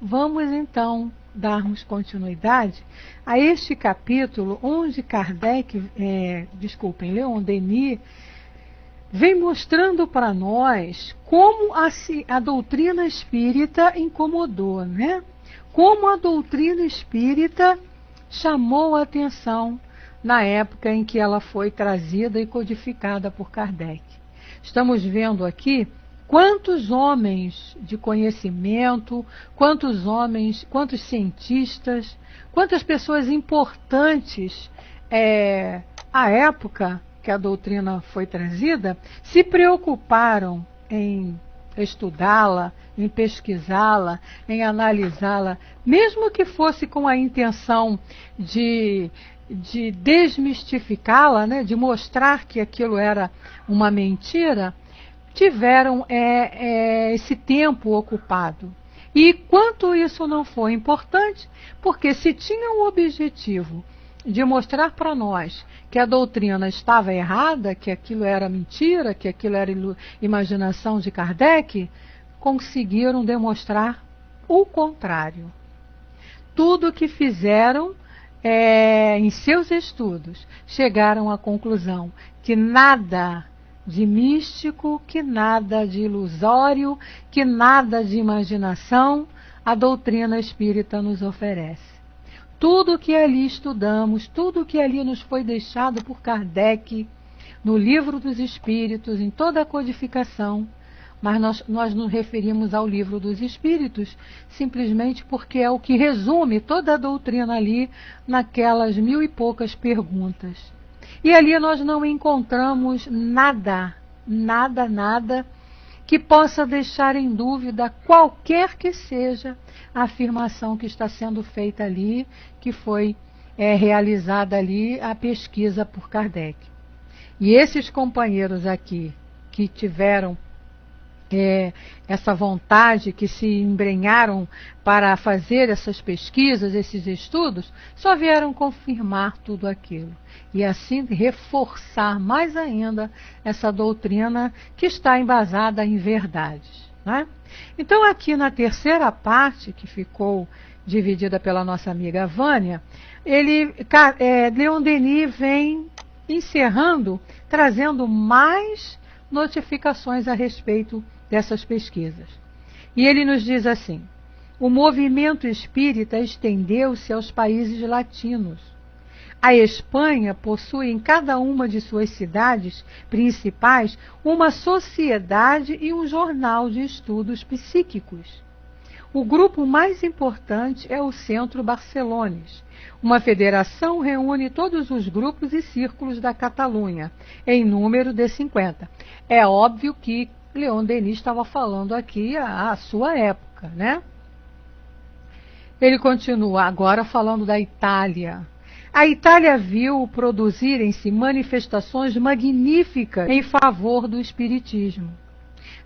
vamos então darmos continuidade a este capítulo onde Leon Denis vem mostrando para nós como a doutrina espírita incomodou, né? Como a doutrina espírita chamou a atenção na época em que ela foi trazida e codificada por Kardec. Estamos vendo aqui quantos homens de conhecimento, quantos cientistas, quantas pessoas importantes à época que a doutrina foi trazida, se preocuparam em estudá-la, em pesquisá-la, em analisá-la, mesmo que fosse com a intenção de desmistificá-la, né, de mostrar que aquilo era uma mentira, tiveram esse tempo ocupado. E quanto isso não foi importante, porque se tinha o objetivo de mostrar para nós que a doutrina estava errada, que aquilo era mentira, que aquilo era imaginação de Kardec, conseguiram demonstrar o contrário. Tudo o que fizeram em seus estudos, chegaram à conclusão que nada de místico, que nada de ilusório, que nada de imaginação a doutrina espírita nos oferece. Tudo que ali estudamos, tudo que ali nos foi deixado por Kardec, no Livro dos Espíritos, em toda a codificação, mas nós nos referimos ao Livro dos Espíritos simplesmente porque é o que resume toda a doutrina ali naquelas 1000 e poucas perguntas. E ali nós não encontramos nada que possa deixar em dúvida qualquer que seja a afirmação que está sendo feita ali, que foi realizada ali a pesquisa por Kardec. E esses companheiros aqui que tiveram essa vontade, que se embrenharam para fazer essas pesquisas, esses estudos, só vieram confirmar tudo aquilo. E assim reforçar mais ainda essa doutrina que está embasada em verdades, né? Então aqui na terceira parte, que ficou dividida pela nossa amiga Vânia, Leon Denis vem encerrando, trazendo mais notificações a respeito dessas pesquisas. E ele nos diz assim: o movimento espírita estendeu-se aos países latinos. A Espanha possui em cada uma de suas cidades principais uma sociedade e um jornal de estudos psíquicos. O grupo mais importante é o Centro Barcelones. Uma federação reúne todos os grupos e círculos da Catalunha, em número de 50. É óbvio que Leon Denis estava falando aqui à sua época, né? Ele continua agora falando da Itália. A Itália viu produzirem-se manifestações magníficas em favor do espiritismo.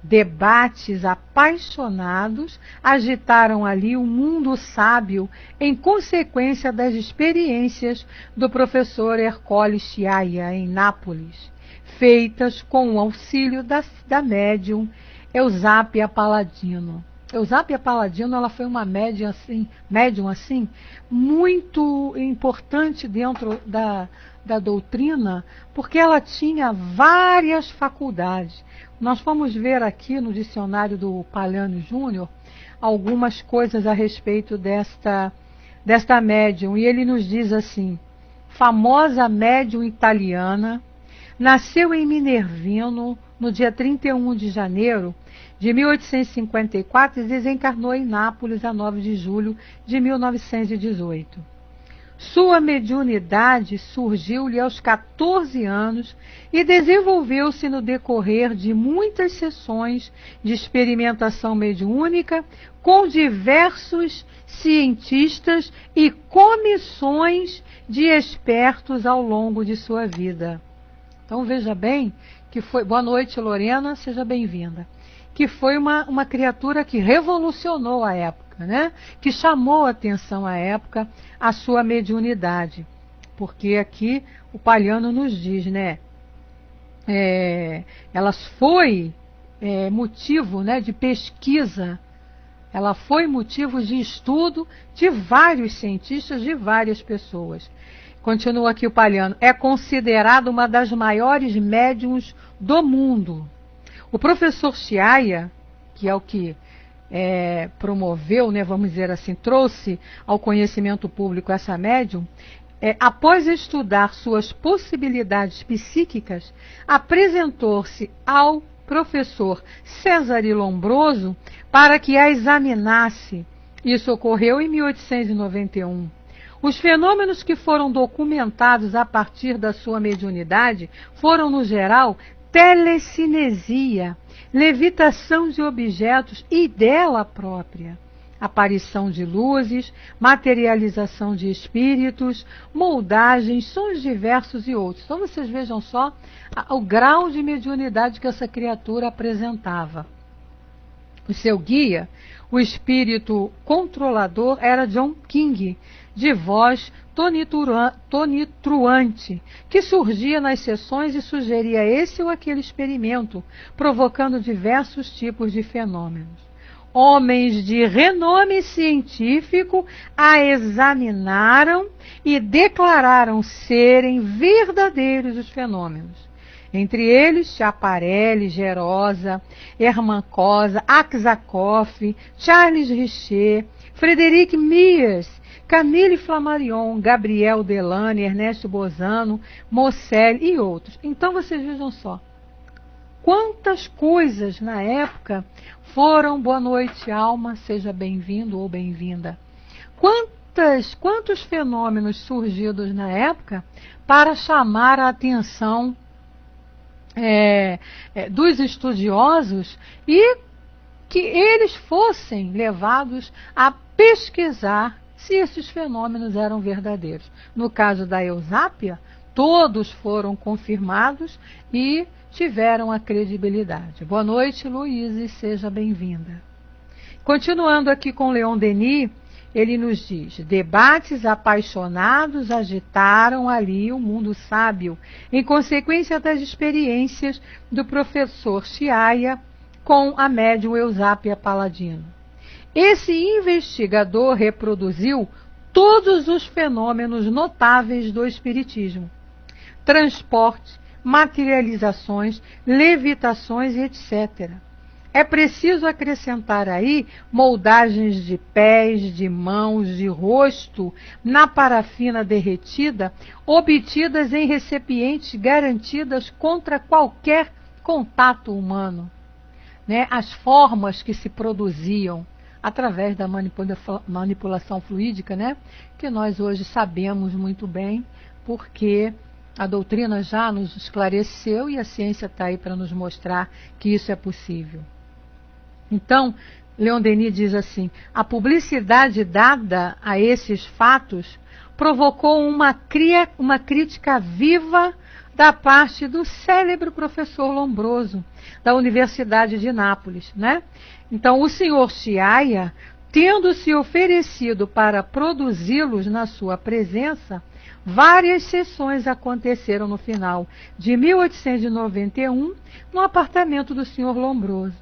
Debates apaixonados agitaram ali o mundo sábio em consequência das experiências do professor Ercole Sciaia em Nápoles, feitas com o auxílio da médium Eusápia Paladino. Eusápia Paladino, ela foi uma médium assim, muito importante dentro da doutrina, porque ela tinha várias faculdades. Nós vamos ver aqui no dicionário do Palhano Júnior algumas coisas a respeito desta médium, e ele nos diz assim: famosa médium italiana, nasceu em Minervino no dia 31 de janeiro de 1854 e desencarnou em Nápoles a 9 de julho de 1918. Sua mediunidade surgiu-lhe aos 14 anos e desenvolveu-se no decorrer de muitas sessões de experimentação mediúnica com diversos cientistas e comissões de expertos ao longo de sua vida. Então veja bem que foi... Boa noite, Lorena, seja bem-vinda. Que foi uma criatura que revolucionou a época, né? Que chamou a atenção à época a sua mediunidade. Porque aqui o Palhano nos diz, né? Elas foi motivo, né, de pesquisa Ela foi motivo de estudo de vários cientistas, de várias pessoas. Continua aqui o Palhano. É considerada uma das maiores médiums do mundo. O professor Chiaia, que é o que promoveu, né, vamos dizer assim, trouxe ao conhecimento público essa médium, após estudar suas possibilidades psíquicas, apresentou-se ao professor Césare Lombroso para que a examinasse. Isso ocorreu em 1891. Os fenômenos que foram documentados a partir da sua mediunidade foram, no geral, telecinesia, levitação de objetos e dela própria, aparição de luzes, materialização de espíritos, moldagens, sons diversos e outros. Então vocês vejam só o grau de mediunidade que essa criatura apresentava. O seu guia, o espírito controlador, era John King, de voz tonitruante, que surgia nas sessões e sugeria esse ou aquele experimento, provocando diversos tipos de fenômenos. Homens de renome científico a examinaram e declararam serem verdadeiros os fenômenos. Entre eles, Schiaparelli, Gerosa, Hermann Kosa, Aksakov, Charles Richer, Frederic Miers, Camille Flammarion, Gabriel Delane, Ernesto Bozano, Moselli e outros. Então vocês vejam só, quantas coisas na época foram, boa noite alma, seja bem-vindo ou bem-vinda. Quantos fenômenos surgidos na época para chamar a atenção dos estudiosos e que eles fossem levados a pesquisar se esses fenômenos eram verdadeiros. No caso da Eusápia, todos foram confirmados e tiveram a credibilidade. Boa noite, Luíse, seja bem-vinda. Continuando aqui com Leon Denis, ele nos diz: debates apaixonados agitaram ali o mundo sábio, em consequência das experiências do professor Chiaia com a médium Eusápia Paladino. Esse investigador reproduziu todos os fenômenos notáveis do espiritismo: transporte, materializações, levitações e etc. É preciso acrescentar aí moldagens de pés, de mãos, de rosto na parafina derretida, obtidas em recipientes garantidas contra qualquer contato humano. Né? As formas que se produziam através da manipulação fluídica, né? Que nós hoje sabemos muito bem, porque a doutrina já nos esclareceu e a ciência está aí para nos mostrar que isso é possível. Então, Leon Denis diz assim: a publicidade dada a esses fatos provocou uma crítica viva da parte do célebre professor Lombroso, da Universidade de Nápoles, né? Então, o senhor Chiaia, tendo se oferecido para produzi-los na sua presença, várias sessões aconteceram no final de 1891 no apartamento do senhor Lombroso.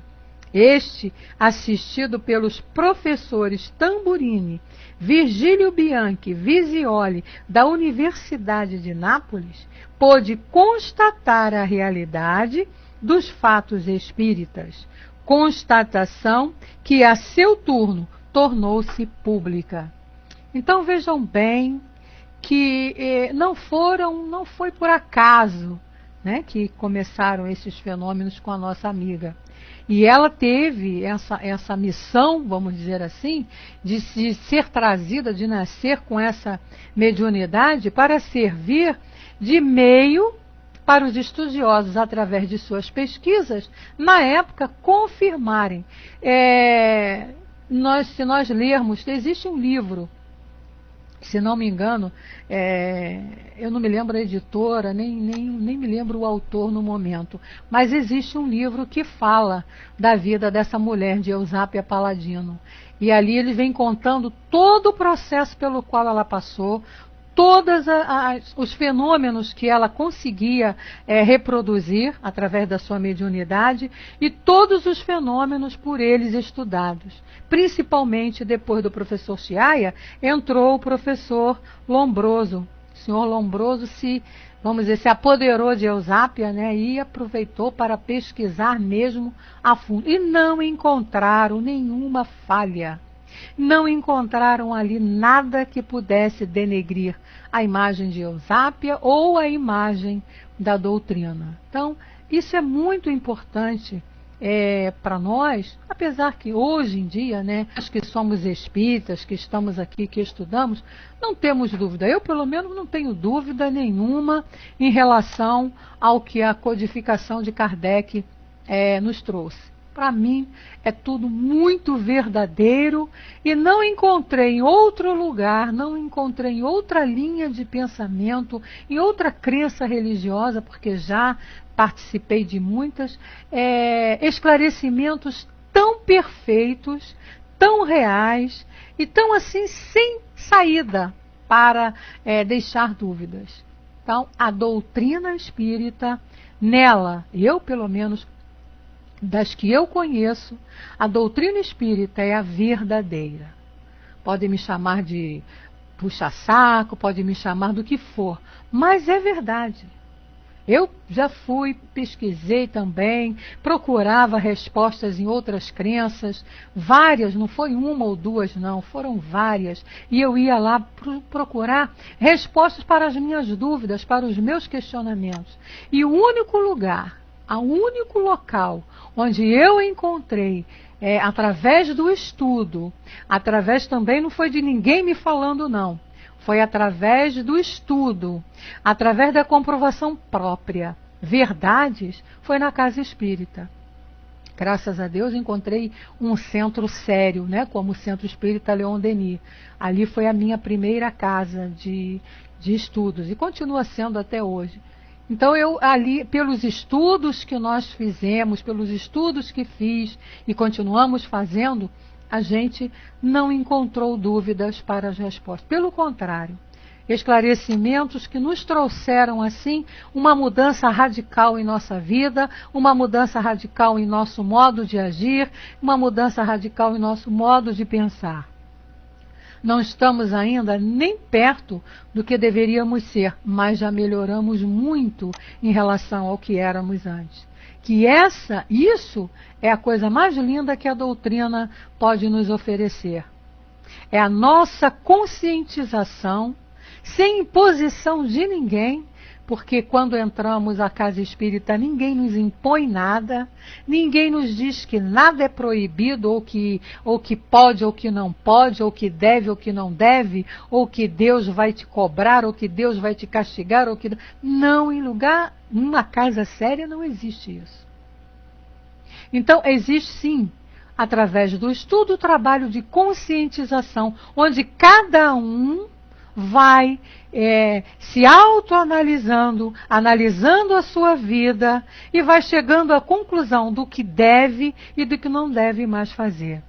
Este, assistido pelos professores Tamburini, Virgílio Bianchi, Visioli, da Universidade de Nápoles, pôde constatar a realidade dos fatos espíritas, constatação que a seu turno tornou-se pública. Então vejam bem que não foi por acaso, né, que começaram esses fenômenos com a nossa amiga. E ela teve essa missão, vamos dizer assim, de ser trazida, de nascer com essa mediunidade para servir de meio para os estudiosos, através de suas pesquisas, na época, confirmarem. Se nós lermos, existe um livro, se não me engano, eu não me lembro a editora, nem me lembro o autor no momento, mas existe um livro que fala da vida dessa mulher, de Eusápia Paladino. E ali ele vem contando todo o processo pelo qual ela passou, todos os fenômenos que ela conseguia reproduzir através da sua mediunidade e todos os fenômenos por eles estudados. Principalmente depois do professor Chiaia, entrou o professor Lombroso. O senhor Lombroso se apoderou de Eusápia, né, e aproveitou para pesquisar mesmo a fundo. E não encontraram nenhuma falha. Não encontraram ali nada que pudesse denegrir a imagem de Eusápia ou a imagem da doutrina. Então, isso é muito importante para nós, apesar que hoje em dia, né, nós que somos espíritas, que estamos aqui, que estudamos, não temos dúvida. Eu, pelo menos, não tenho dúvida nenhuma em relação ao que a codificação de Kardec nos trouxe. Para mim, é tudo muito verdadeiro e não encontrei em outro lugar, não encontrei em outra linha de pensamento, em outra crença religiosa, porque já participei de muitas, esclarecimentos tão perfeitos, tão reais e tão assim sem saída para deixar dúvidas. Então, a doutrina espírita, nela, eu pelo menos, das que eu conheço, a doutrina espírita é a verdadeira. Pode me chamar de puxa-saco, pode me chamar do que for, mas é verdade. Eu já pesquisei também, procurava respostas em outras crenças, várias, não foi uma ou duas não, foram várias. E eu ia lá procurar respostas para as minhas dúvidas, para os meus questionamentos. E o único lugar, o único local onde eu encontrei, através do estudo, através também não foi de ninguém me falando não, foi através do estudo, através da comprovação própria, verdades, foi na casa espírita. Graças a Deus encontrei um centro sério, né, como o Centro Espírita Leon Denis. Ali foi a minha primeira casa de estudos e continua sendo até hoje. Então eu ali, pelos estudos que nós fizemos, pelos estudos que fiz e continuamos fazendo, a gente não encontrou dúvidas para as respostas. Pelo contrário, esclarecimentos que nos trouxeram assim uma mudança radical em nossa vida, uma mudança radical em nosso modo de agir, uma mudança radical em nosso modo de pensar. Não estamos ainda nem perto do que deveríamos ser, mas já melhoramos muito em relação ao que éramos antes. Que isso é a coisa mais linda que a doutrina pode nos oferecer. É a nossa conscientização, sem imposição de ninguém, porque quando entramos à casa espírita ninguém nos impõe nada, ninguém nos diz que nada é proibido, ou que pode ou que não pode, ou que deve ou que não deve, ou que Deus vai te cobrar, ou que Deus vai te castigar, ou que não, numa casa séria não existe isso. Então existe sim, através do estudo, o trabalho de conscientização, onde cada um vai se autoanalisando, analisando a sua vida e vai chegando à conclusão do que deve e do que não deve mais fazer.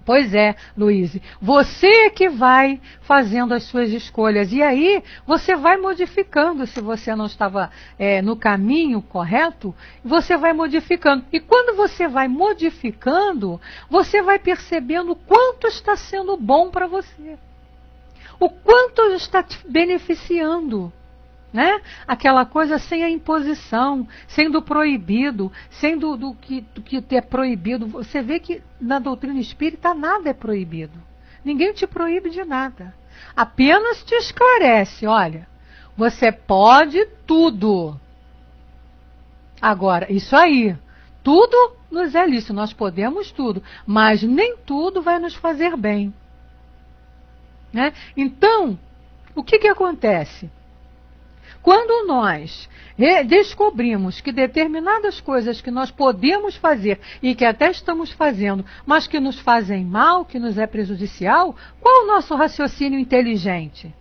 Pois é, Luíse, você é que vai fazendo as suas escolhas e aí você vai modificando, se você não estava no caminho correto, você vai modificando. E quando você vai modificando, você vai percebendo o quanto está sendo bom para você. O quanto está te beneficiando, né? Aquela coisa sem a imposição, sem do proibido, sem do que é proibido. Você vê que na doutrina espírita nada é proibido. Ninguém te proíbe de nada. Apenas te esclarece, olha, você pode tudo. Agora, isso aí, tudo nos é lícito, nós podemos tudo, mas nem tudo vai nos fazer bem. Né? Então, o que acontece? Quando nós descobrimos que determinadas coisas que nós podemos fazer e que até estamos fazendo, mas que nos fazem mal, que nos é prejudicial, qual é o nosso raciocínio inteligente?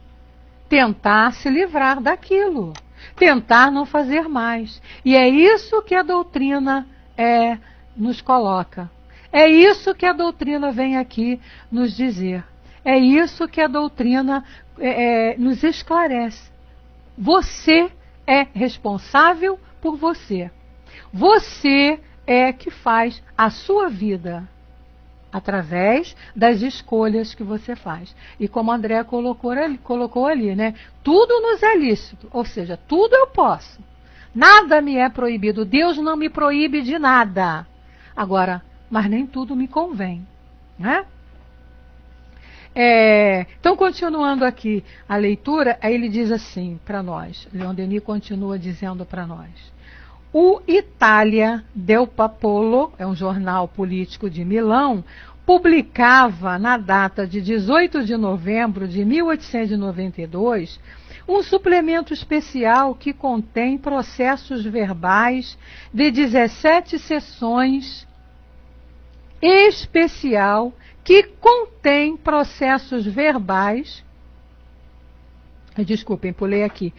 Tentar se livrar daquilo, tentar não fazer mais. E é isso que a doutrina nos coloca. É isso que a doutrina vem aqui nos dizer. É isso que a doutrina nos esclarece. Você é responsável por você. Você é que faz a sua vida através das escolhas que você faz. E como a André colocou ali, né? Tudo nos é lícito, ou seja, tudo eu posso. Nada me é proibido. Deus não me proíbe de nada. Agora, mas nem tudo me convém, né? Então, continuando aqui a leitura, aí ele diz assim para nós, Leon Denis continua dizendo para nós: o Itália del Popolo, é um jornal político de Milão, publicava na data de 18 de novembro de 1892 um suplemento especial que contém processos verbais de 17 sessões especial que contém processos verbais, desculpem, pulei aqui,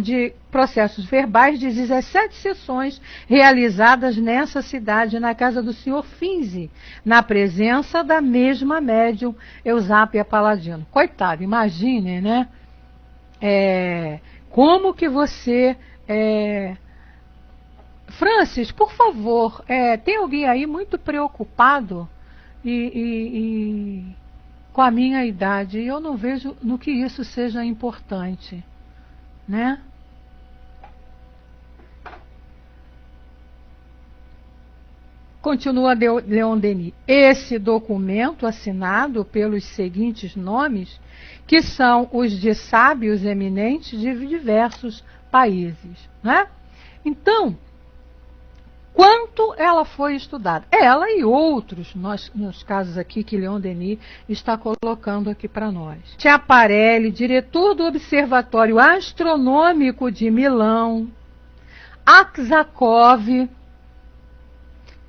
de processos verbais de 17 sessões realizadas nessa cidade, na casa do senhor Finzi, na presença da mesma médium Eusápia Paladino. Coitado, imaginem, né? Como que você... Francis, por favor, tem alguém aí muito preocupado com a minha idade, e eu não vejo no que isso seja importante, né? Continua Leon Denis. Esse documento assinado pelos seguintes nomes, que são os de sábios eminentes de diversos países, né? Então, quanto ela foi estudada? Ela e outros, nos casos aqui que Leon Denis está colocando aqui para nós. Schiaparelli, diretor do Observatório Astronômico de Milão. Aksakov,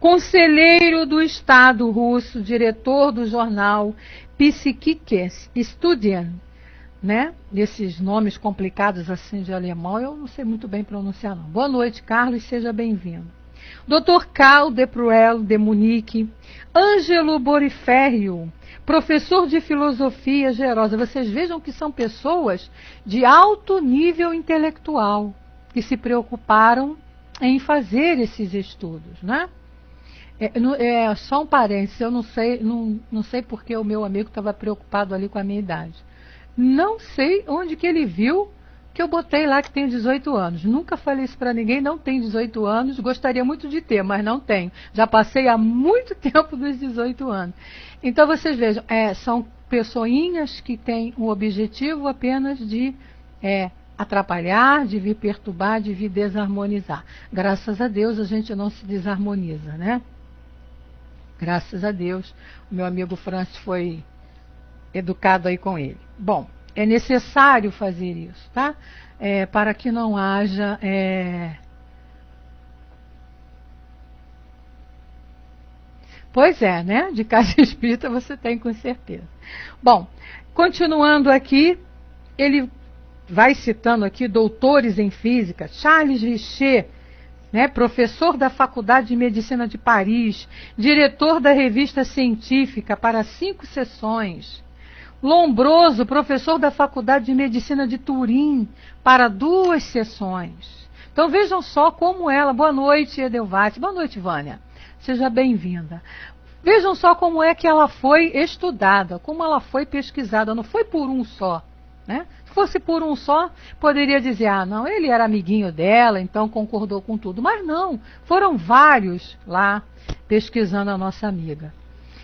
conselheiro do Estado russo, diretor do jornal Psychische Studien, né? Esses nomes complicados assim de alemão, eu não sei muito bem pronunciar não. Boa noite, Carlos, seja bem-vindo. Dr. Karl de Pruel, de Munique. Ângelo Boriferrio, professor de filosofia gerosa. Vocês vejam que são pessoas de alto nível intelectual, que se preocuparam em fazer esses estudos, né? Só um parênteses, eu não sei porque o meu amigo estava preocupado ali com a minha idade. Não sei onde que ele viu que eu botei lá que tenho 18 anos. Nunca falei isso para ninguém, não tenho 18 anos, gostaria muito de ter, mas não tenho. Já passei há muito tempo dos 18 anos. Então vocês vejam, são pessoinhas que têm o objetivo apenas de atrapalhar, de vir perturbar, de vir desarmonizar. Graças a Deus a gente não se desarmoniza, né? Graças a Deus, o meu amigo Francis foi educado aí com ele. Bom, é necessário fazer isso, tá? Para que não haja... Pois é, né? De casa espírita você tem com certeza. Bom, continuando aqui, ele vai citando aqui doutores em física, Charles Richer, né, professor da Faculdade de Medicina de Paris, diretor da revista científica para 5 sessões. Lombroso, professor da Faculdade de Medicina de Turim, para 2 sessões. Então vejam só como ela... Boa noite, Edelvate. Boa noite, Vânia. Seja bem-vinda. Vejam só como é que ela foi estudada, como ela foi pesquisada. Não foi por um só, né? Se fosse por um só, poderia dizer, não, ele era amiguinho dela, então concordou com tudo. Mas não, foram vários lá pesquisando a nossa amiga.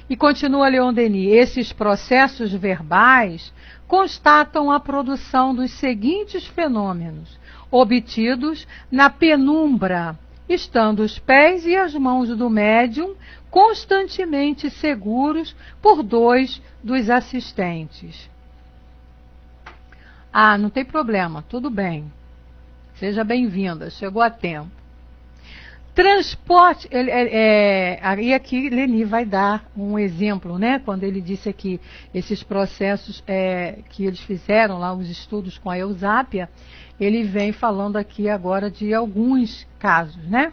E continua Leon Denis, esses processos verbais constatam a produção dos seguintes fenômenos, obtidos na penumbra, estando os pés e as mãos do médium constantemente seguros por 2 dos assistentes. Não tem problema, tudo bem. Seja bem-vinda, chegou a tempo. Transporte, aí aqui Leni vai dar um exemplo, né? Quando ele disse aqui esses processos que eles fizeram lá, os estudos com a Eusápia, ele vem falando aqui agora de alguns casos, né?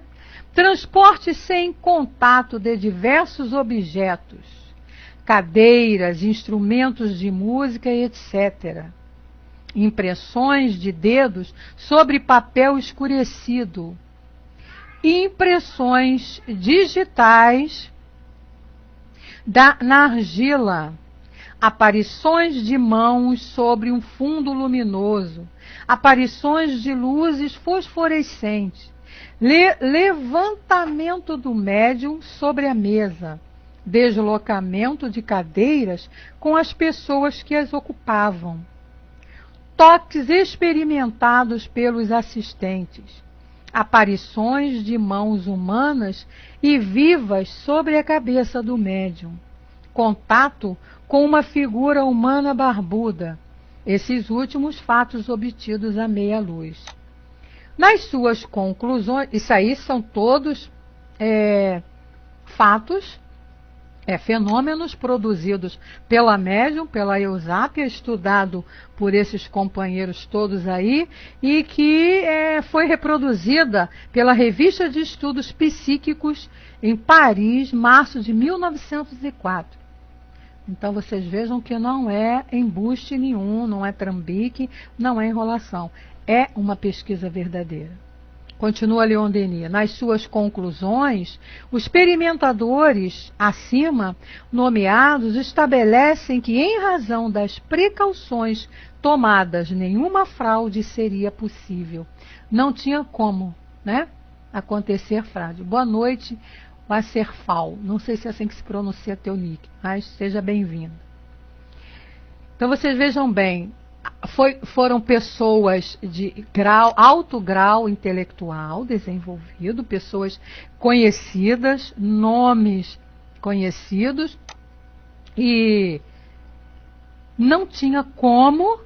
Transporte sem contato de diversos objetos, cadeiras, instrumentos de música, etc. Impressões de dedos sobre papel escurecido. Impressões digitais na argila. Aparições de mãos sobre um fundo luminoso. Aparições de luzes fosforescentes. Levantamento do médium sobre a mesa. Deslocamento de cadeiras com as pessoas que as ocupavam. Toques experimentados pelos assistentes. Aparições de mãos humanas e vivas sobre a cabeça do médium. Contato com uma figura humana barbuda. Esses últimos fatos obtidos à meia luz. Nas suas conclusões, isso aí são todos fatos, fenômenos produzidos pela médium, pela Eusápia, estudado por esses companheiros todos aí, e que foi reproduzida pela Revista de Estudos Psíquicos em Paris, março de 1904. Então vocês vejam que não é embuste nenhum, não é trambique, não é enrolação. É uma pesquisa verdadeira. Continua Leon Denis. Nas suas conclusões, os experimentadores acima nomeados estabelecem que, em razão das precauções tomadas, nenhuma fraude seria possível. Não tinha como, né, acontecer fraude. Boa noite, Wasserfall. Não sei se é assim que se pronuncia teu nick, mas seja bem-vindo. Então vocês vejam bem. Foram pessoas de alto grau intelectual desenvolvido, pessoas conhecidas, nomes conhecidos, e não tinha como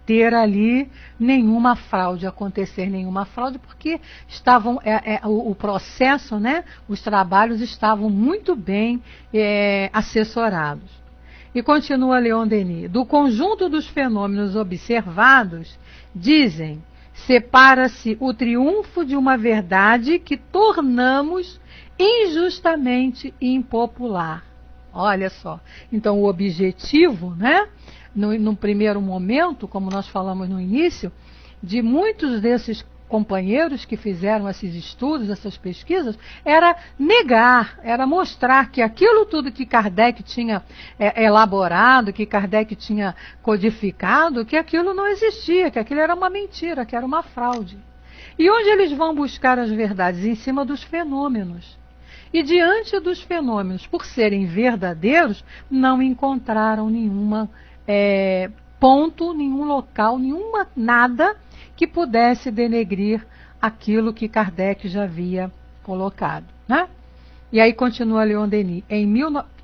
ter ali nenhuma fraude, acontecer nenhuma fraude, porque estavam o processo, né, os trabalhos estavam muito bem assessorados. E continua Leon Denis. Do conjunto dos fenômenos observados, dizem, separa-se o triunfo de uma verdade que tornamos injustamente impopular. Olha só. Então, o objetivo, né, no primeiro momento, como nós falamos no início, de muitos desses companheiros que fizeram esses estudos, essas pesquisas, era negar, era mostrar que aquilo tudo que Kardec tinha elaborado, que Kardec tinha codificado, que aquilo não existia, que aquilo era uma mentira, que era uma fraude. E onde eles vão buscar as verdades? Em cima dos fenômenos. E diante dos fenômenos, por serem verdadeiros, não encontraram nenhuma ponto, nenhum local, nada que pudesse denegrir aquilo que Kardec já havia colocado, né? E aí continua Leon Denis.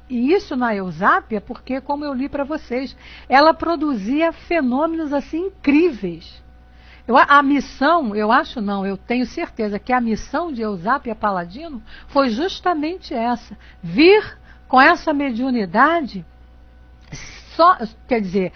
E isso na Eusápia, porque, como eu li para vocês, ela produzia fenômenos assim incríveis. A missão, eu tenho certeza que a missão de Eusápia Paladino foi justamente essa. Vir com essa mediunidade, quer dizer,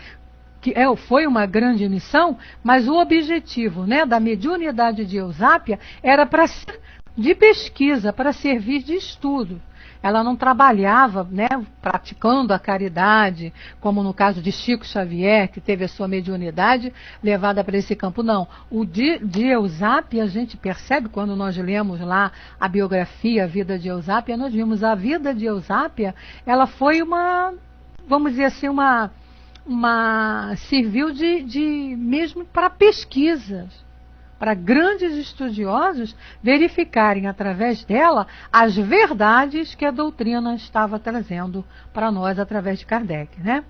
que foi uma grande missão, mas o objetivo, né, da mediunidade de Eusápia era para ser de pesquisa, para servir de estudo. Ela não trabalhava, né, praticando a caridade, como no caso de Chico Xavier, que teve a sua mediunidade levada para esse campo. Não, o de Eusápia, a gente percebe quando nós lemos lá a biografia, a vida de Eusápia, nós vimos a vida de Eusápia, ela foi vamos dizer assim, serviu de mesmo para pesquisas, para grandes estudiosos verificarem através dela as verdades que a doutrina estava trazendo para nós através de Kardec, né?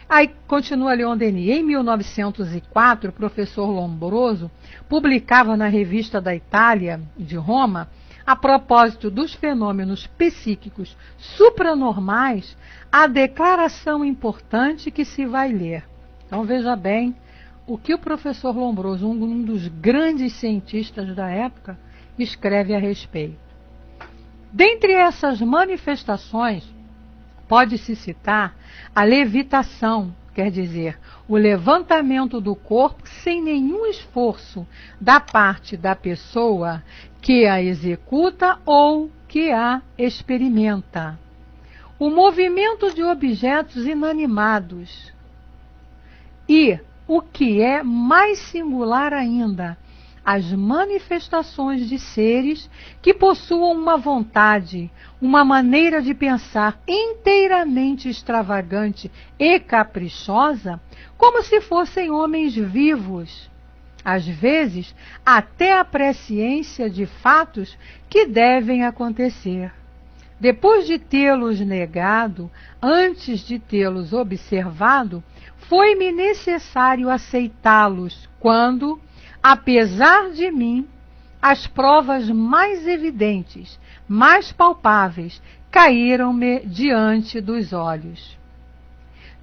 Aí continua Leon Denis. Em 1904, o professor Lombroso publicava na Revista da Itália, de Roma, a propósito dos fenômenos psíquicos supranormais, a declaração importante que se vai ler. Então veja bem o que o professor Lombroso, um dos grandes cientistas da época, escreve a respeito. Dentre essas manifestações, pode-se citar a levitação, quer dizer, o levantamento do corpo sem nenhum esforço da parte da pessoa que a executa ou que a experimenta. o movimento de objetos inanimados e, o que é mais singular ainda, as manifestações de seres que possuam uma vontade, uma maneira de pensar inteiramente extravagante e caprichosa, como se fossem homens vivos. Às vezes, até a presciência de fatos que devem acontecer. Depois de tê-los negado, antes de tê-los observado, foi-me necessário aceitá-los quando, apesar de mim, as provas mais evidentes, mais palpáveis, caíram-me diante dos olhos.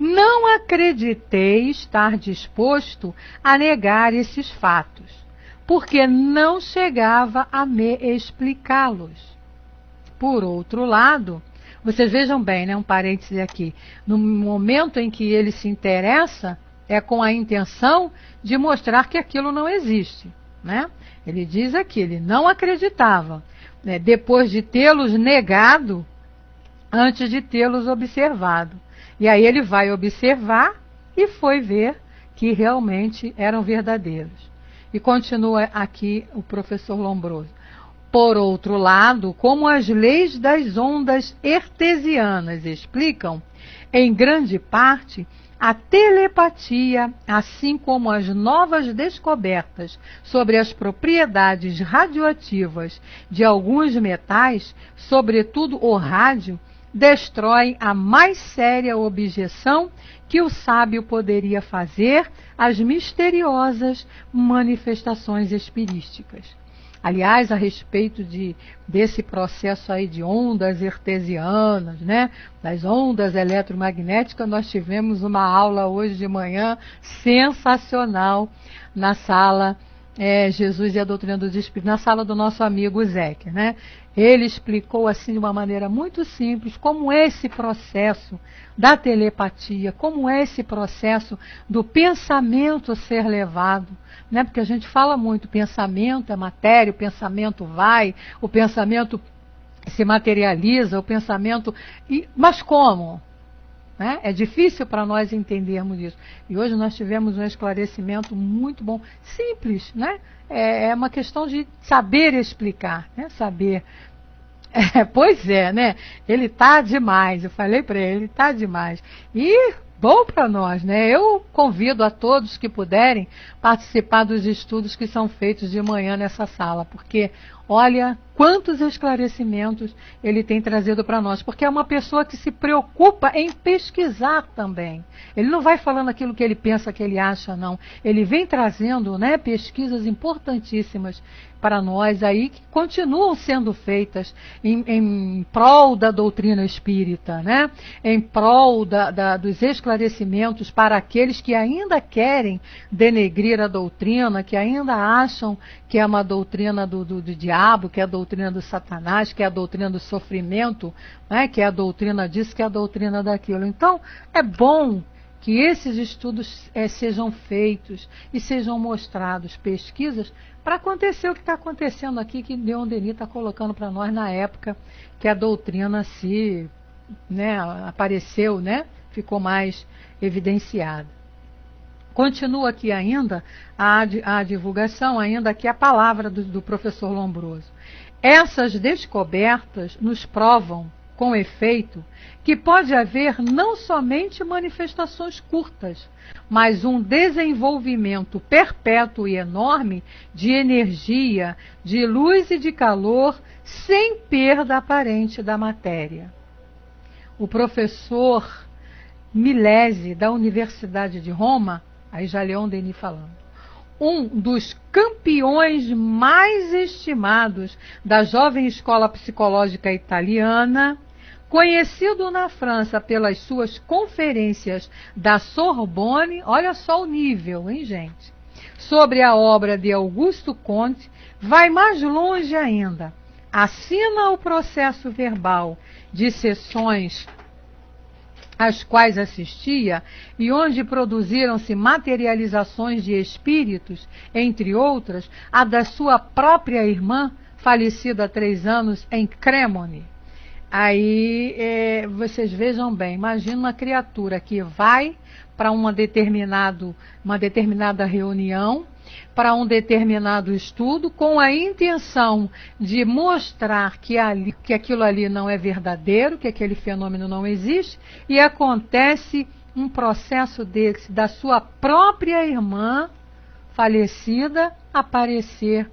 Não acreditei estar disposto a negar esses fatos, porque não chegava a me explicá-los. Por outro lado, vocês vejam bem, né, um parêntese aqui, no momento em que ele se interessa, é com a intenção de mostrar que aquilo não existe, né? Ele diz aqui, ele não acreditava, né, depois de tê-los negado, antes de tê-los observado. E aí ele vai observar e foi ver que realmente eram verdadeiros. E continua aqui o professor Lombroso. Por outro lado, como as leis das ondas artesianas explicam, em grande parte, a telepatia, assim como as novas descobertas sobre as propriedades radioativas de alguns metais, sobretudo o rádio, destroem a mais séria objeção que o sábio poderia fazer às misteriosas manifestações espirísticas. Aliás, a respeito desse processo aí de ondas artesianas, né, das ondas eletromagnéticas, nós tivemos uma aula hoje de manhã sensacional na sala Jesus e a Doutrina dos Espíritos, na sala do nosso amigo Zeque, né? Ele explicou assim de uma maneira muito simples como é esse processo da telepatia, como é esse processo do pensamento ser levado, né? Porque a gente fala muito, pensamento é matéria, o pensamento vai, o pensamento se materializa, o pensamento... Mas como? Né? É difícil para nós entendermos isso. E hoje nós tivemos um esclarecimento muito bom, simples, né? É uma questão de saber explicar, né? Saber. Pois é, né? Ele está demais, eu falei para ele está demais. E bom para nós, né? Eu convido a todos que puderem participar dos estudos que são feitos de manhã nessa sala, porque olha quantos esclarecimentos ele tem trazido para nós, porque é uma pessoa que se preocupa em pesquisar também. Ele não vai falando aquilo que ele pensa, que ele acha, não. Ele vem trazendo, né, pesquisas importantíssimas para nós aí, que continuam sendo feitas em prol da doutrina espírita, né? Em prol dos esclarecimentos para aqueles que ainda querem denegrir a doutrina, que ainda acham que é uma doutrina do diabo, que é a doutrina do Satanás, que é a doutrina do sofrimento, né? Que é a doutrina disso, que é a doutrina daquilo. Então, é bom que esses estudos sejam feitos e sejam mostrados, pesquisas, para acontecer o que está acontecendo aqui, que Leon Denis está colocando para nós na época que a doutrina apareceu, né? Ficou mais evidenciada. Continua aqui ainda a divulgação, ainda aqui a palavra do professor Lombroso. Essas descobertas nos provam, com efeito, que pode haver não somente manifestações curtas, mas um desenvolvimento perpétuo e enorme de energia, de luz e de calor, sem perda aparente da matéria. O professor Milesi, da Universidade de Roma, aí já Leon Denis falando, um dos campeões mais estimados da jovem escola psicológica italiana, conhecido na França pelas suas conferências da Sorbonne, olha só o nível, hein, gente? Sobre a obra de Augusto Comte, vai mais longe ainda. Assina o processo verbal de sessões às quais assistia e onde produziram-se materializações de espíritos, entre outras, a da sua própria irmã, falecida há 3 anos em Cremone. Aí vocês vejam bem, imagina uma criatura que vai para uma determinada reunião, para um determinado estudo, com a intenção de mostrar que aquilo ali não é verdadeiro, que aquele fenômeno não existe, e acontece um processo desse, da sua própria irmã falecida aparecer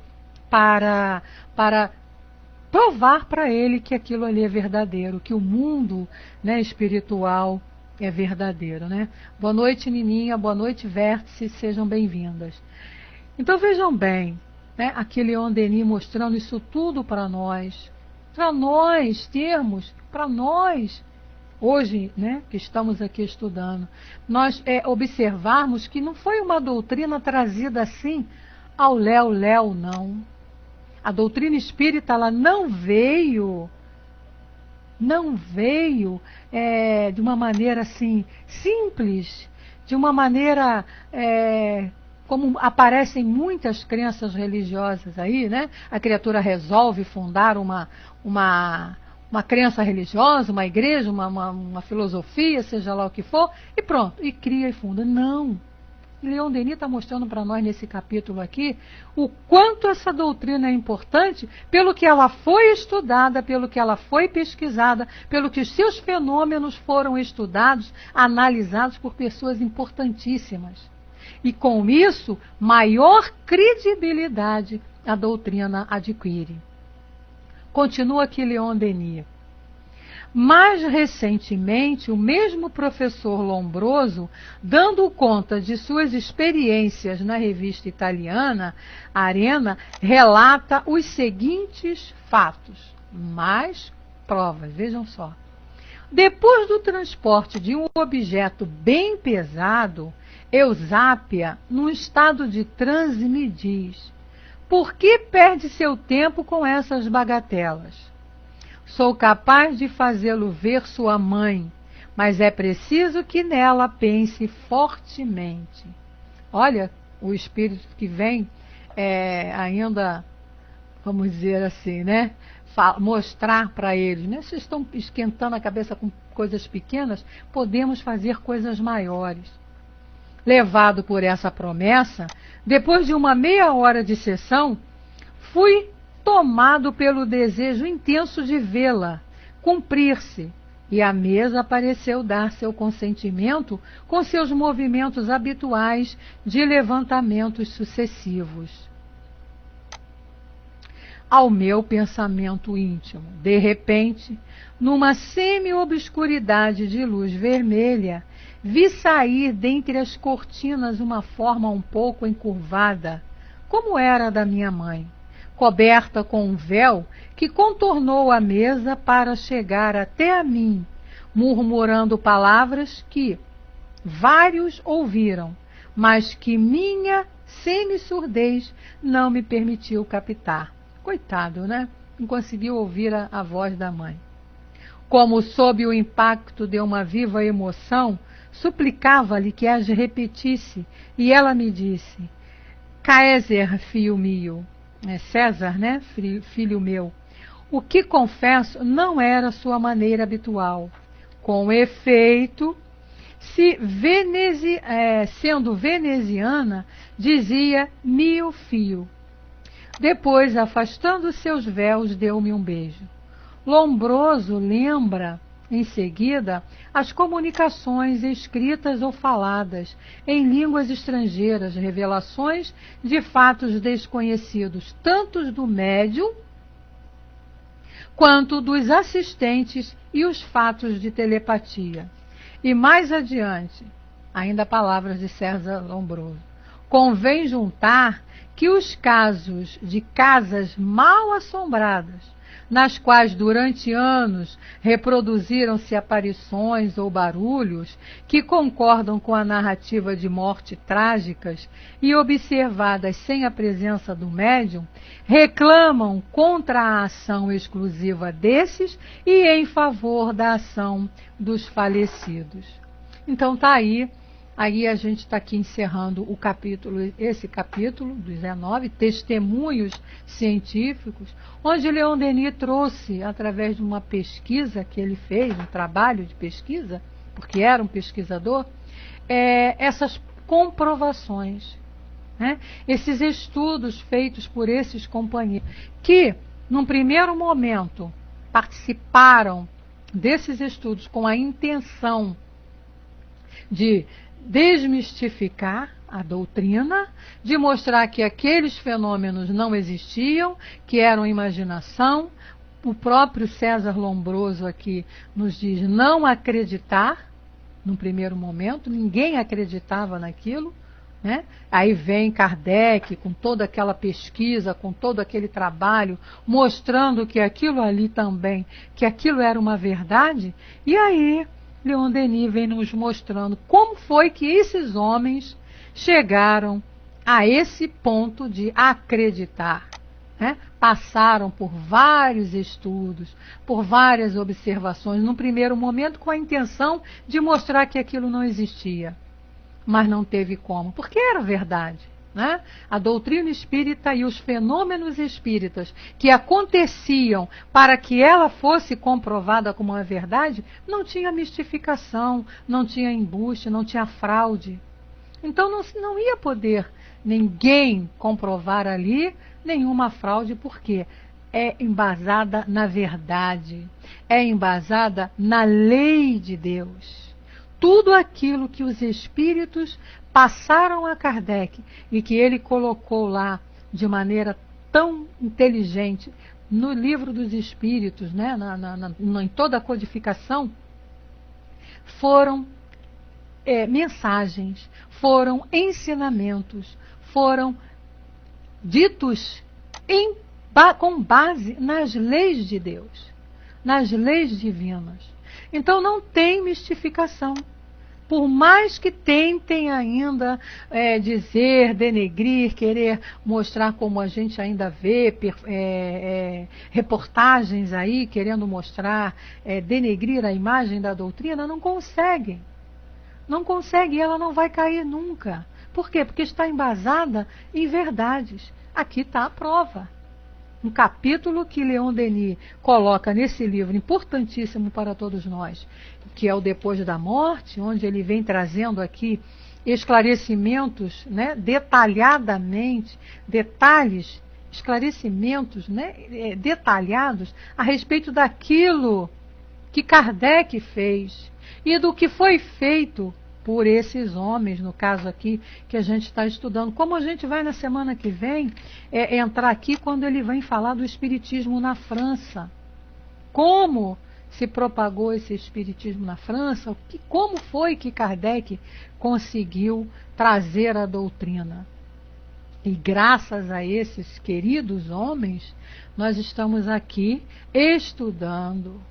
para provar para ele que aquilo ali é verdadeiro, que o mundo, né, espiritual é verdadeiro, né? Boa noite, Nininha, boa noite, Vértice, sejam bem-vindas. Então vejam bem, né, aqui Leon Denis mostrando isso tudo para nós termos, para nós, hoje, né, que estamos aqui estudando, nós observarmos que não foi uma doutrina trazida assim ao léu-léu, não. A doutrina espírita, ela não veio de uma maneira assim simples, de uma maneira como aparecem muitas crenças religiosas aí, né? A criatura resolve fundar uma crença religiosa, uma igreja, uma filosofia, seja lá o que for, e pronto, e cria e funda. Não. Leon Denis está mostrando para nós nesse capítulo aqui o quanto essa doutrina é importante pelo que ela foi estudada, pelo que ela foi pesquisada, pelo que os seus fenômenos foram estudados, analisados por pessoas importantíssimas. E com isso, maior credibilidade a doutrina adquire. Continua aqui Leon Denis. Mais recentemente, o mesmo professor Lombroso, dando conta de suas experiências na revista italiana, Arena, relata os seguintes fatos. Mais provas, vejam só. Depois do transporte de um objeto bem pesado, Eusápia, num estado de transe, me diz: por que perde seu tempo com essas bagatelas? Sou capaz de fazê-lo ver sua mãe, mas é preciso que nela pense fortemente. Olha, o espírito que vem ainda, vamos dizer assim, né? Mostrar para eles, né? Vocês estão esquentando a cabeça com coisas pequenas, podemos fazer coisas maiores. Levado por essa promessa, depois de uma meia hora de sessão, fui tomado pelo desejo intenso de vê-la cumprir-se, e a mesa pareceu dar seu consentimento com seus movimentos habituais de levantamentos sucessivos. Ao meu pensamento íntimo, de repente, numa semi-obscuridade de luz vermelha, vi sair dentre as cortinas uma forma um pouco encurvada, como era a da minha mãe, coberta com um véu que contornou a mesa para chegar até a mim, murmurando palavras que vários ouviram, mas que minha semi-surdez não me permitiu captar. Coitado, né? Não conseguiu ouvir a voz da mãe. Como sob o impacto de uma viva emoção, suplicava-lhe que as repetisse, e ela me disse: Caeser, filho meu, César, né? Filho meu, o que confesso não era sua maneira habitual. Com efeito, sendo veneziana, dizia meu filho. Depois, afastando seus véus, deu-me um beijo. Lombroso lembra, em seguida, as comunicações escritas ou faladas em línguas estrangeiras, revelações de fatos desconhecidos, tanto do médium quanto dos assistentes e os fatos de telepatia. E mais adiante, ainda palavras de César Lombroso, convém juntar que os casos de casas mal assombradas, nas quais durante anos reproduziram-se aparições ou barulhos que concordam com a narrativa de morte trágicas e observadas sem a presença do médium, reclamam contra a ação exclusiva desses e em favor da ação dos falecidos. Então está aí Aí a gente está aqui encerrando o capítulo, esse capítulo 19, Testemunhos Científicos, onde Leon Denis trouxe, através de uma pesquisa que ele fez, um trabalho de pesquisa, porque era um pesquisador, essas comprovações, né? Esses estudos feitos por esses companheiros, que, num primeiro momento, participaram desses estudos com a intenção de desmistificar a doutrina, de mostrar que aqueles fenômenos não existiam, que eram imaginação. O próprio César Lombroso aqui nos diz não acreditar, num primeiro momento, ninguém acreditava naquilo, né? Aí vem Kardec com toda aquela pesquisa, com todo aquele trabalho, mostrando que aquilo ali também, que aquilo era uma verdade, e aí Leon Denis vem nos mostrando como foi que esses homens chegaram a esse ponto de acreditar, né? Passaram por vários estudos, por várias observações, num primeiro momento com a intenção de mostrar que aquilo não existia, mas não teve como, porque era verdade, né? A doutrina espírita e os fenômenos espíritas que aconteciam para que ela fosse comprovada como uma verdade, não tinha mistificação, não tinha embuste, não tinha fraude. Então não ia poder ninguém comprovar ali nenhuma fraude, porque é embasada na verdade, é embasada na lei de Deus. Tudo aquilo que os espíritos passaram a Kardec e que ele colocou lá de maneira tão inteligente no livro dos Espíritos, né, em toda a codificação, foram mensagens, foram ensinamentos, foram ditos com base nas leis de Deus, nas leis divinas. Então não tem mistificação. Por mais que tentem ainda dizer, denegrir, querer mostrar como a gente ainda vê reportagens aí, querendo mostrar, denegrir a imagem da doutrina, não conseguem. Não consegue, e ela não vai cair nunca. Por quê? Porque está embasada em verdades. Aqui está a prova. Um capítulo que Leon Denis coloca nesse livro, importantíssimo para todos nós, que é o Depois da Morte, onde ele vem trazendo aqui esclarecimentos, né, detalhadamente, detalhes, esclarecimentos, né, detalhados a respeito daquilo que Kardec fez e do que foi feito por esses homens, no caso aqui, que a gente está estudando. Como a gente vai na semana que vem entrar aqui quando ele vem falar do espiritismo na França. Como se propagou esse espiritismo na França? Como foi que Kardec conseguiu trazer a doutrina? E graças a esses queridos homens, nós estamos aqui estudando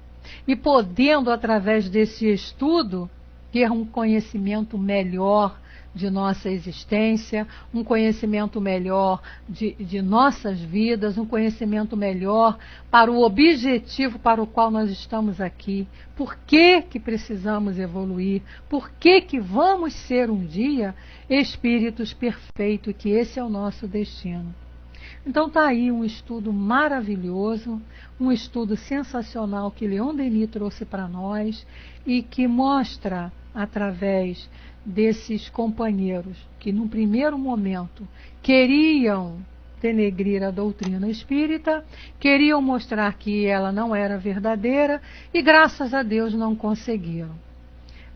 e podendo, através desse estudo, ter um conhecimento melhor de nossa existência, um conhecimento melhor de nossas vidas, um conhecimento melhor para o objetivo para o qual nós estamos aqui. Por que que precisamos evoluir? Por que que vamos ser um dia espíritos perfeitos, e que esse é o nosso destino? Então está aí um estudo maravilhoso, um estudo sensacional que Leon Denis trouxe para nós e que mostra, através desses companheiros que num primeiro momento queriam denegrir a doutrina espírita, queriam mostrar que ela não era verdadeira e graças a Deus não conseguiram.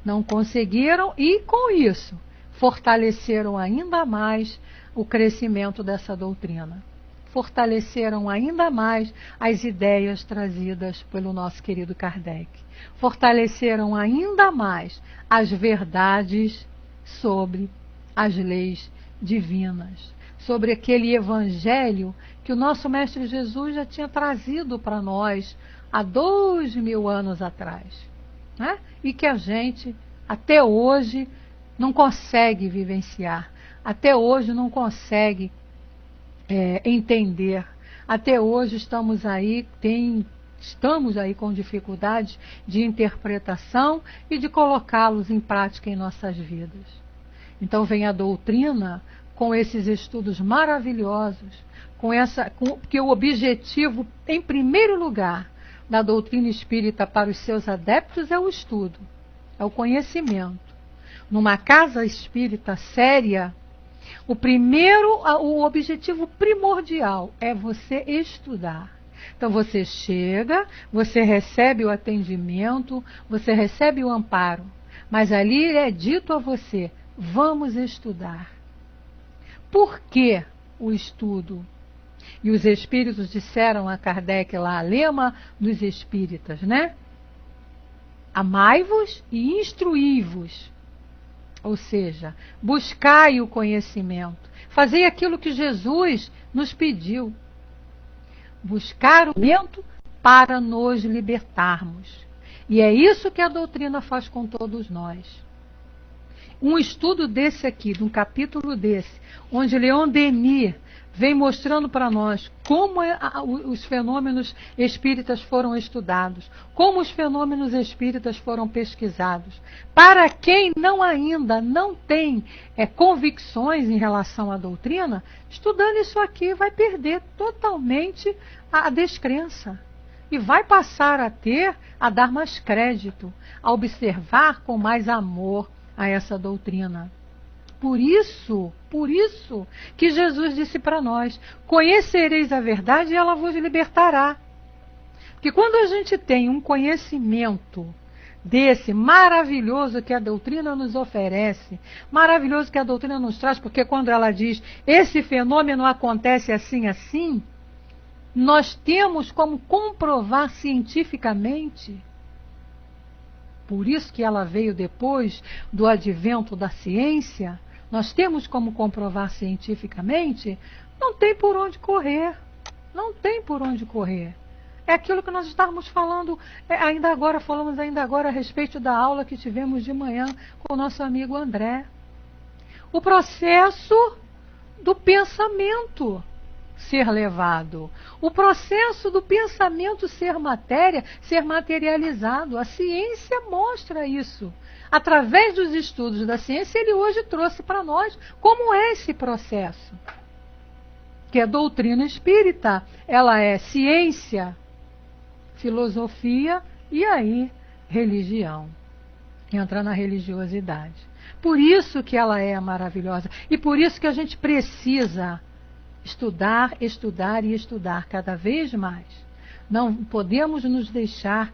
Não conseguiram e com isso fortaleceram ainda mais o crescimento dessa doutrina. Fortaleceram ainda mais as ideias trazidas pelo nosso querido Kardec. Fortaleceram ainda mais as verdades sobre as leis divinas, sobre aquele evangelho que o nosso Mestre Jesus já tinha trazido para nós há 2000 anos atrás, né? E que a gente até hoje não consegue vivenciar, até hoje não consegue entender. Até hoje estamos aí com dificuldades de interpretação e de colocá-los em prática em nossas vidas. Então vem a doutrina com esses estudos maravilhosos, porque o objetivo, em primeiro lugar, da doutrina espírita para os seus adeptos é o estudo, é o conhecimento. Numa casa espírita séria, o objetivo primordial é você estudar. Então você chega, você recebe o atendimento, você recebe o amparo, mas ali é dito a você: vamos estudar. Por que o estudo? E os espíritos disseram a Kardec lá, lema dos espíritas, né? Amai-vos e instruí-vos. Ou seja, buscai o conhecimento. Fazei aquilo que Jesus nos pediu. Buscar o conhecimento para nos libertarmos. E é isso que a doutrina faz com todos nós. Um estudo desse aqui, de um capítulo desse, onde Leon Denis vem mostrando para nós como os fenômenos espíritas foram estudados, como os fenômenos espíritas foram pesquisados. Para quem ainda não tem convicções em relação à doutrina, estudando isso aqui vai perder totalmente a descrença. E vai passar a dar mais crédito, a observar com mais amor a essa doutrina. Por isso que Jesus disse para nós: conhecereis a verdade e ela vos libertará. Porque quando a gente tem um conhecimento desse maravilhoso que a doutrina nos oferece, maravilhoso que a doutrina nos traz, porque quando ela diz esse fenômeno acontece assim, assim, nós temos como comprovar cientificamente. Por isso que ela veio depois do advento da ciência. Nós temos como comprovar cientificamente, não tem por onde correr. Não tem por onde correr. É aquilo que nós estávamos falando falamos ainda agora a respeito da aula que tivemos de manhã com o nosso amigo André. O processo do pensamento ser levado. O processo do pensamento ser matéria, ser materializado. A ciência mostra isso. Através dos estudos da ciência, ele hoje trouxe para nós como é esse processo. Que a doutrina espírita, ela é ciência, filosofia e aí religião. Entra na religiosidade. Por isso que ela é maravilhosa. E por isso que a gente precisa estudar, estudar e estudar cada vez mais. Não podemos nos deixar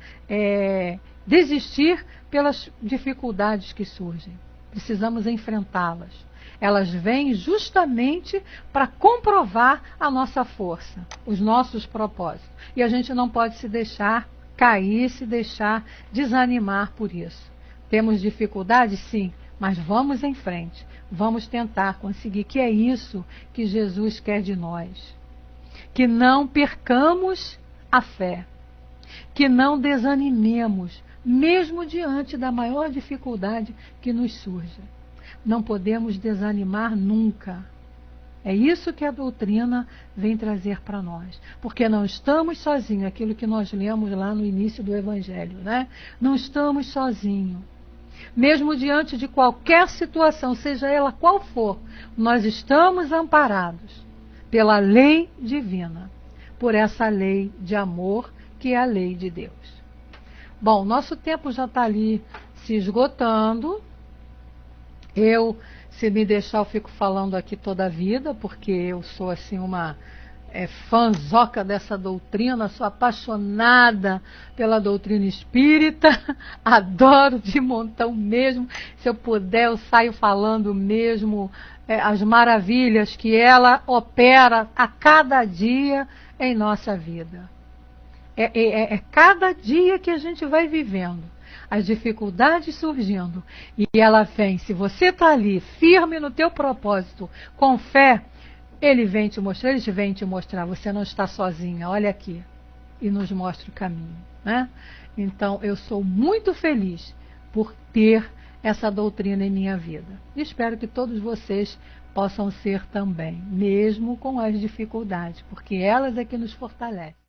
desistir pelas dificuldades que surgem. Precisamos enfrentá-las. Elas vêm justamente para comprovar a nossa força, os nossos propósitos. E a gente não pode se deixar cair, se deixar desanimar por isso. Temos dificuldades? Sim, mas vamos em frente. Vamos tentar conseguir, que é isso que Jesus quer de nós. Que não percamos a fé. Que não desanimemos, mesmo diante da maior dificuldade que nos surja. Não podemos desanimar nunca. É isso que a doutrina vem trazer para nós. Porque não estamos sozinhos, aquilo que nós lemos lá no início do Evangelho, né? Não estamos sozinhos. Mesmo diante de qualquer situação, seja ela qual for, nós estamos amparados pela lei divina, por essa lei de amor que é a lei de Deus. Bom, nosso tempo já está ali se esgotando. Se me deixar, eu fico falando aqui toda a vida, porque eu sou assim uma fãzoca dessa doutrina, sou apaixonada pela doutrina espírita, adoro de montão mesmo. Se eu puder, eu saio falando mesmo as maravilhas que ela opera a cada dia em nossa vida. Cada dia que a gente vai vivendo, as dificuldades surgindo, e ela vem. Se você está ali firme no teu propósito, com fé, eles vêm te mostrar, você não está sozinha, olha aqui, e nos mostra o caminho, né? Então, eu sou muito feliz por ter essa doutrina em minha vida. E espero que todos vocês possam ser também, mesmo com as dificuldades, porque elas é que nos fortalecem.